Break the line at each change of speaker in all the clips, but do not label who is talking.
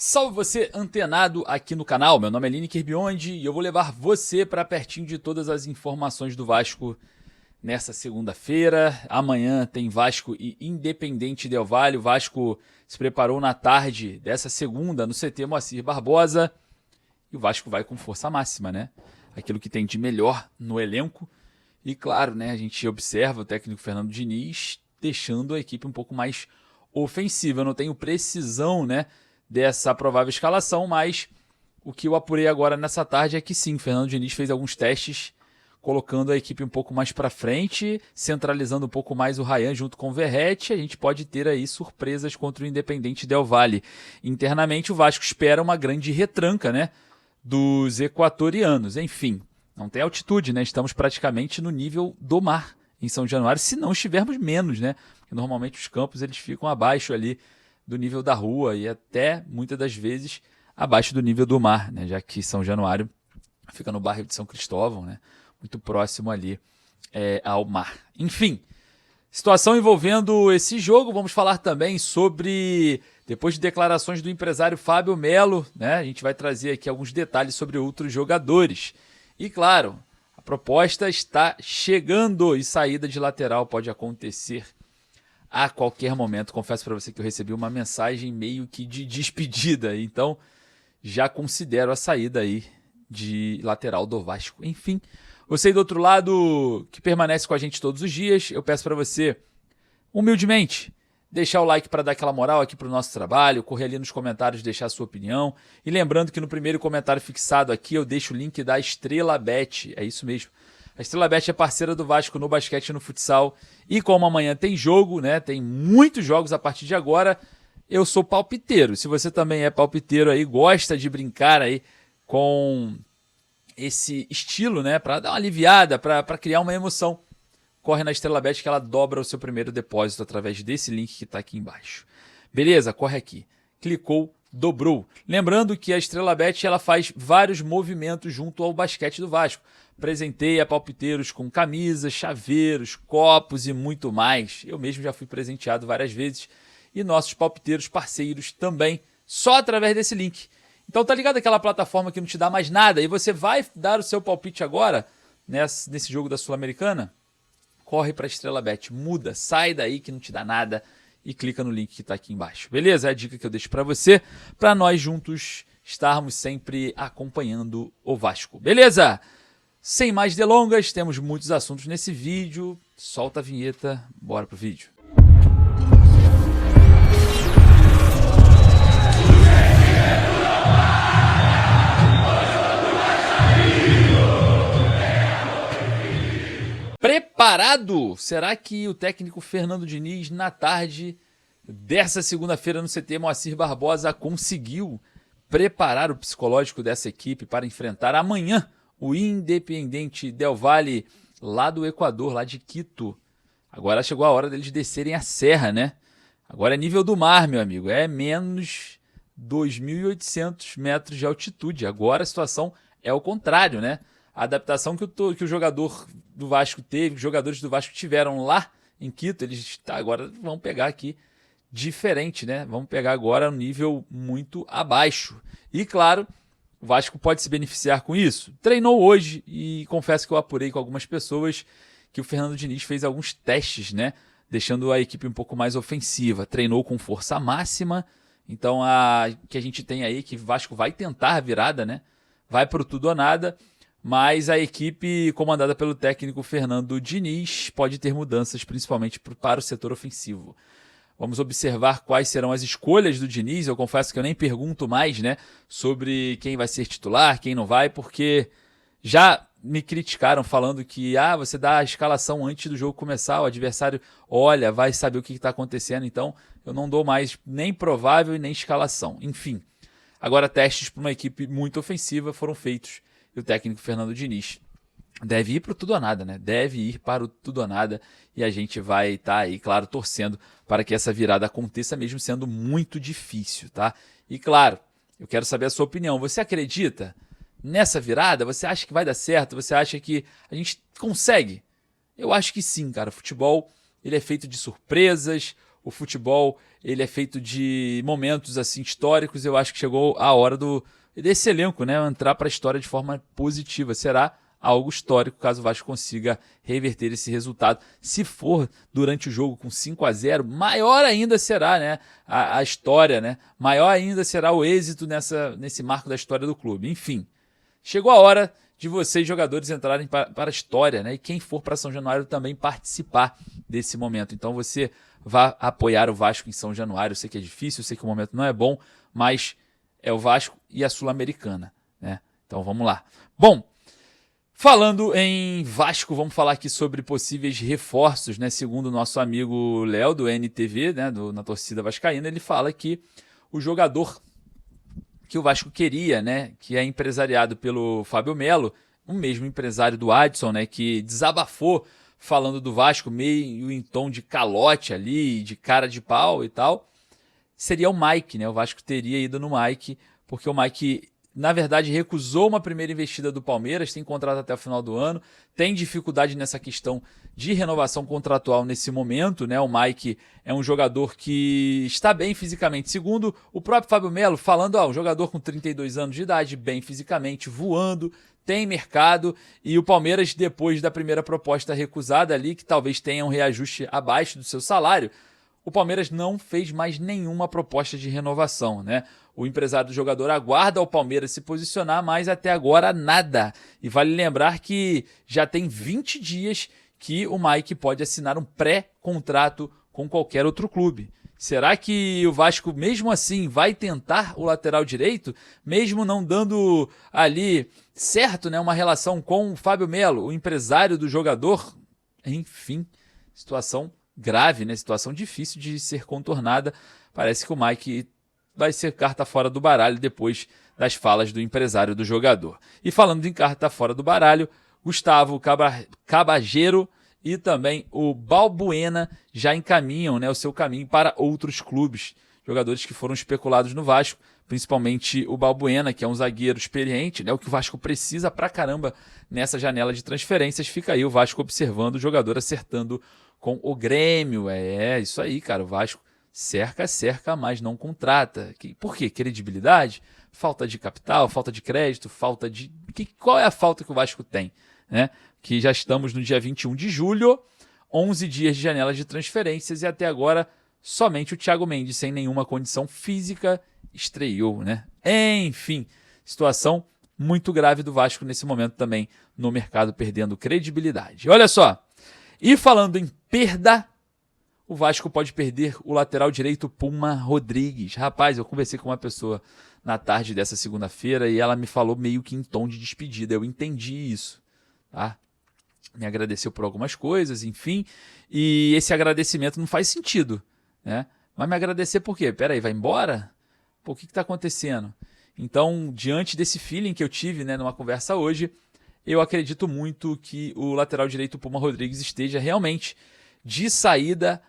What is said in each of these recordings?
Salve você antenado aqui no canal, meu nome é Lineker Biondi e eu vou levar você para pertinho de todas as informações do Vasco nessa segunda-feira. Amanhã tem Vasco e Independente Del Valle. O Vasco se preparou na tarde dessa segunda no CT Moacir Barbosa e o Vasco vai com força máxima, né? Aquilo que tem de melhor no elenco. E claro, né, a gente observa o técnico Fernando Diniz deixando a equipe um pouco mais ofensiva. Eu não tenho precisão, né, dessa provável escalação, mas o que eu apurei agora nessa tarde é que sim, o Fernando Diniz fez alguns testes colocando a equipe um pouco mais para frente, centralizando um pouco mais o Ryan junto com o Verratti. A gente pode ter aí surpresas contra o Independente Del Valle. Internamente o Vasco espera uma grande retranca, né, dos equatorianos. Enfim, não tem altitude, né? Estamos praticamente no nível do mar em São Januário, se não estivermos menos, né? Porque normalmente os campos eles ficam abaixo ali do nível da rua e até, muitas das vezes, abaixo do nível do mar, né? Já que São Januário fica no bairro de São Cristóvão, né? Muito próximo ali ao mar. Enfim, situação envolvendo esse jogo. Vamos falar também sobre, depois de declarações do empresário Fábio Melo, né? A gente vai trazer aqui alguns detalhes sobre outros jogadores. E claro, a proposta está chegando e saída de lateral pode acontecer a qualquer momento. Confesso para você que eu recebi uma mensagem meio que de despedida, então já considero a saída aí de lateral do Vasco. Enfim, você aí do outro lado que permanece com a gente todos os dias, eu peço para você, humildemente, deixar o like para dar aquela moral aqui para o nosso trabalho, correr ali nos comentários, deixar a sua opinião. E lembrando que no primeiro comentário fixado aqui eu deixo o link da Estrela Bet, é isso mesmo. A Estrela Bet é parceira do Vasco no basquete e no futsal. E como amanhã tem jogo, né? Tem muitos jogos a partir de agora. Eu sou palpiteiro. Se você também é palpiteiro aí, gosta de brincar aí com esse estilo, né? Para dar uma aliviada, para criar uma emoção, corre na Estrela Bet que ela dobra o seu primeiro depósito através desse link que está aqui embaixo. Beleza? Corre aqui. Clicou, dobrou. Lembrando que a Estrela Bet ela faz vários movimentos junto ao basquete do Vasco. Presenteia palpiteiros com camisas, chaveiros, copos e muito mais. Eu mesmo já fui presenteado várias vezes. E nossos palpiteiros parceiros também, só através desse link. Então tá ligado aquela plataforma que não te dá mais nada e você vai dar o seu palpite agora nesse jogo da Sul-Americana? Corre para a Estrela Bet, muda, sai daí que não te dá nada e clica no link que está aqui embaixo. Beleza? É a dica que eu deixo para você, para nós juntos estarmos sempre acompanhando o Vasco. Beleza? Sem mais delongas, temos muitos assuntos nesse vídeo. Solta a vinheta, bora pro vídeo. Preparado? Será que o técnico Fernando Diniz, na tarde dessa segunda-feira no CT Moacir Barbosa, conseguiu preparar o psicológico dessa equipe para enfrentar amanhã o Independente Del Valle, lá do Equador, lá de Quito? Agora chegou a hora deles descerem a serra, né? Agora é nível do mar, meu amigo. É menos 2.800 metros de altitude. Agora a situação é o contrário, né? A adaptação que o jogador do Vasco teve, que os jogadores do Vasco tiveram lá em Quito, eles agora vão pegar aqui diferente, né? Vamos pegar agora um nível muito abaixo. E claro, o Vasco pode se beneficiar com isso. Treinou hoje e confesso que eu apurei com algumas pessoas que o Fernando Diniz fez alguns testes, né? Deixando a equipe um pouco mais ofensiva. Treinou com força máxima. Então, que a gente tem aí que o Vasco vai tentar a virada, né? Vai pro tudo ou nada. Mas a equipe comandada pelo técnico Fernando Diniz pode ter mudanças, principalmente para o setor ofensivo. Vamos observar quais serão as escolhas do Diniz. Eu confesso que eu nem pergunto mais, né, sobre quem vai ser titular, quem não vai, porque já me criticaram falando que você dá a escalação antes do jogo começar, o adversário olha, vai saber o que está acontecendo, então eu não dou mais nem provável e nem escalação. Enfim, agora testes para uma equipe muito ofensiva foram feitos e o técnico Fernando Diniz deve ir para o tudo ou nada, né? Deve ir para o tudo ou nada e a gente vai estar aí, claro, torcendo para que essa virada aconteça, mesmo sendo muito difícil, tá? E claro, eu quero saber a sua opinião. Você acredita nessa virada? Você acha que vai dar certo? Você acha que a gente consegue? Eu acho que sim, cara. O futebol, ele é feito de surpresas. o futebol ele é feito de momentos assim históricos. Eu acho que chegou a hora desse elenco, né, entrar para a história de forma positiva. Será algo histórico caso o Vasco consiga reverter esse resultado. Se for durante o jogo com 5-0, maior ainda será, né, a história, né? Maior ainda será o êxito nesse marco da história do clube. Enfim, chegou a hora de vocês, jogadores, entrarem para a história, né? E quem for para São Januário também participar desse momento. Então você vá apoiar o Vasco em São Januário. Eu sei que é difícil, eu sei que o momento não é bom, mas é o Vasco e a Sul-Americana, né? Então vamos lá. Bom, falando em Vasco, vamos falar aqui sobre possíveis reforços, né? Segundo o nosso amigo Léo, do NTV, né? Na torcida vascaína, ele fala que o jogador que o Vasco queria, né? Que é empresariado pelo Fábio Melo, o mesmo empresário do Adson, né? Que desabafou falando do Vasco meio em tom de calote ali, de cara de pau e tal, seria o Mike, né? O Vasco teria ido no Mike, porque o Mike, na verdade, recusou uma primeira investida do Palmeiras, tem contrato até o final do ano, tem dificuldade nessa questão de renovação contratual nesse momento, né? O Mike é um jogador que está bem fisicamente. Segundo o próprio Fábio Melo, falando, um jogador com 32 anos de idade, bem fisicamente, voando, tem mercado, e o Palmeiras, depois da primeira proposta recusada ali, que talvez tenha um reajuste abaixo do seu salário, o Palmeiras não fez mais nenhuma proposta de renovação, né? O empresário do jogador aguarda o Palmeiras se posicionar, mas até agora nada. E vale lembrar que já tem 20 dias que o Mike pode assinar um pré-contrato com qualquer outro clube. Será que o Vasco, mesmo assim, vai tentar o lateral direito, mesmo não dando ali certo, né, uma relação com o Fábio Melo, o empresário do jogador? Enfim, situação grave, né? Situação difícil de ser contornada. Parece que o Mike vai ser carta fora do baralho depois das falas do empresário do jogador. E falando em carta fora do baralho, Gustavo Cabageiro e também o Balbuena já encaminham, né, o seu caminho para outros clubes. Jogadores que foram especulados no Vasco, principalmente o Balbuena, que é um zagueiro experiente, né, o que o Vasco precisa pra caramba nessa janela de transferências. Fica aí o Vasco observando o jogador acertando com o Grêmio. É isso aí, cara. O Vasco cerca, mas não contrata. Por quê? Credibilidade? Falta de capital, falta de crédito, falta de... Qual é a falta que o Vasco tem, né? Que já estamos no dia 21 de julho, 11 dias de janela de transferências, e até agora somente o Thiago Mendes, sem nenhuma condição física, estreou, né? Enfim, situação muito grave do Vasco nesse momento também no mercado, perdendo credibilidade. Olha só, e falando em perda, o Vasco pode perder o lateral direito Puma Rodrigues. Rapaz, eu conversei com uma pessoa na tarde dessa segunda-feira e ela me falou meio que em tom de despedida. Eu entendi isso, tá? Me agradeceu por algumas coisas, enfim, e esse agradecimento não faz sentido, né? Mas me agradecer por quê? Peraí, vai embora? Pô, o que está acontecendo? Então, diante desse feeling que eu tive, né, numa conversa hoje, eu acredito muito que o lateral direito Puma Rodrigues esteja realmente de saída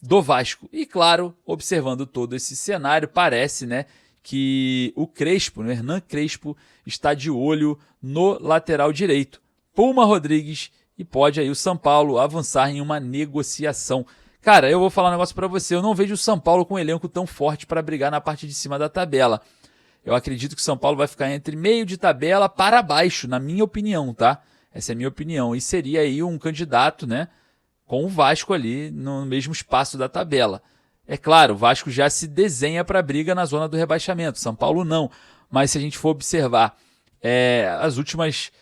do Vasco. E claro, observando todo esse cenário, parece, né, que o Crespo, o Hernan Crespo, está de olho no lateral direito Puma Rodrigues, e pode aí o São Paulo avançar em uma negociação. Cara, eu vou falar um negócio pra você, eu não vejo o São Paulo com um elenco tão forte para brigar na parte de cima da tabela. Eu acredito que o São Paulo vai ficar entre meio de tabela para baixo, na minha opinião, tá? Essa é a minha opinião, e seria aí um candidato, né, com o Vasco ali no mesmo espaço da tabela. É claro, o Vasco já se desenha para briga na zona do rebaixamento, São Paulo não, mas se a gente for observar os últimos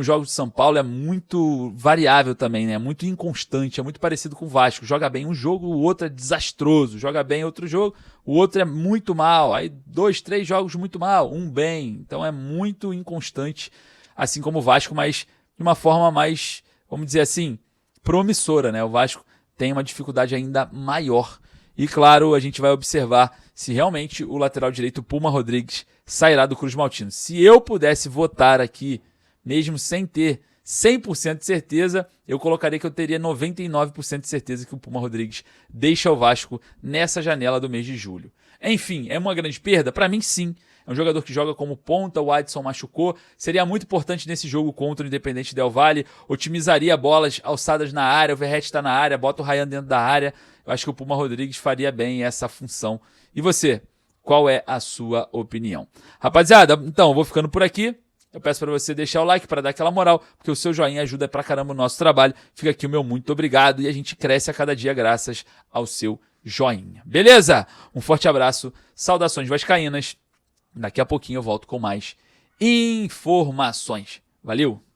jogos de São Paulo é muito variável também, né? Muito inconstante, é muito parecido com o Vasco. Joga bem um jogo, o outro é desastroso. Joga bem outro jogo, o outro é muito mal. Aí 2, 3 jogos muito mal, um bem. Então é muito inconstante, assim como o Vasco, mas de uma forma mais, vamos dizer assim, promissora, né? O Vasco tem uma dificuldade ainda maior. E claro, a gente vai observar se realmente o lateral direito Puma Rodrigues sairá do Cruz Maltino. Se eu pudesse votar aqui, mesmo sem ter 100% de certeza, eu colocaria que eu teria 99% de certeza que o Puma Rodrigues deixa o Vasco nessa janela do mês de julho. Enfim, é uma grande perda? Para mim, sim. É um jogador que joga como ponta, o Adson machucou. Seria muito importante nesse jogo contra o Independente Del Valle. Otimizaria bolas alçadas na área, o Verratti está na área, bota o Ryan dentro da área. Eu acho que o Puma Rodrigues faria bem essa função. E você? Qual é a sua opinião? Rapaziada, então, eu vou ficando por aqui. Eu peço para você deixar o like para dar aquela moral, porque o seu joinha ajuda pra caramba o nosso trabalho. Fica aqui o meu muito obrigado e a gente cresce a cada dia graças ao seu joinha. Beleza? Um forte abraço, saudações vascaínas. Daqui a pouquinho eu volto com mais informações. Valeu!